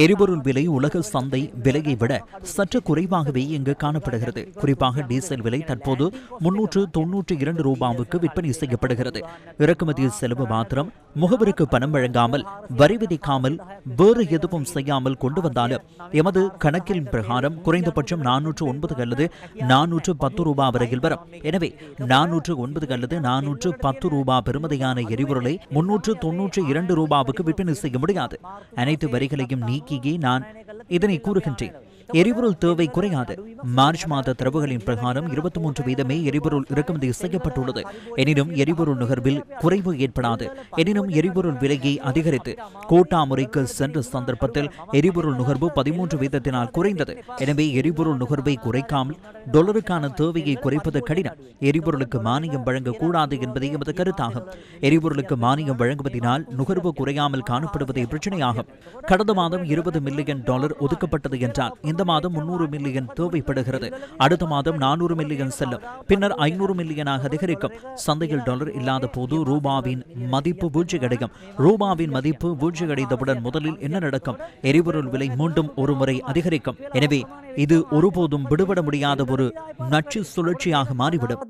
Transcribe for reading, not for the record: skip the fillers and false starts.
எரிபொருள் விலை உலக சந்தை விலையை விட சற்று குறைவாகவே இங்கு காணப்படுகிறது. குறிப்பாக டீசல் விலை தற்போது 392 ரூபாவுக்கு விற்பனை செய்யப்படுகிறது. இறக்குமதி செலவு மாத்திரம் முகவருக்கு பணம் வழங்காமல், வரி விதிக்காமல், வேறு எதுவும் செய்யாமல் கொண்டு வந்தாலும் எமது கணக்கின் பிரகாரம் குறைந்தபட்சம் 409 அல்லது 410 ரூபாய் வரையில் வரும். எனவே 409 அல்லது 410 ரூபாய் பெறுமதியான எரிபொருளை 392 ரூபாவுக்கு விற்பனை செய்ய முடியாது. அனைத்து வரிகளையும் நீக்கியே நான் இதனை கூறுகின்றேன். எரிபொருள் தேவை குறையாது. மார்ச் மாத தரவுகளின் பிரகாரம் 23 வீதமே எரிபொருள் இறக்குமதி செய்யப்பட்டுள்ளது. எனினும் எரிபொருள் நுகர்வில் குறைவு ஏற்படாது. எனினும் எரிபொருள் விலையை அதிகரித்து கோட்டா முறைக்கு சென்ற சந்தர்ப்பத்தில் எரிபொருள் நுகர்வு 13 வீதத்தினால் குறைந்தது. எனவே எரிபொருள் நுகர்வை குறைக்காமல் டாலருக்கான தேவையை குறைப்பது கடினம். எரிபொருளுக்கு மானியம் வழங்கக்கூடாது என்பதே எமது கருத்தாகும். எரிபொருளுக்கு மானியம் வழங்குவதனால் நுகர்வு குறையாமல் காணப்படுவதே பிரச்சனையாகும். கடந்த மாதம் $20 மில்லியன் ஒதுக்கப்பட்டது என்றால் இந்த மாதம் 300 மில்லியன் தேவைப்படுகிறது. அடுத்த மாதம் 400 மில்லியன் செல்லும். பின்னர் 500 மில்லியனாக அதிகரிக்கும். சந்தையில் டாலர் இல்லாத போது ரூபாவின் மதிப்பு வீழ்ச்சியடையும். ரூபாவின் மதிப்பு வீழ்ச்சியடைந்தவுடன் முதலில் என்ன நடக்கும்? எரிபொருள் விலை மீண்டும் ஒரு முறை அதிகரிக்கும். எனவே இது ஒருபோதும் விடுபட முடியாத ஒரு நச்சு சுழற்சியாக மாறிவிடும்.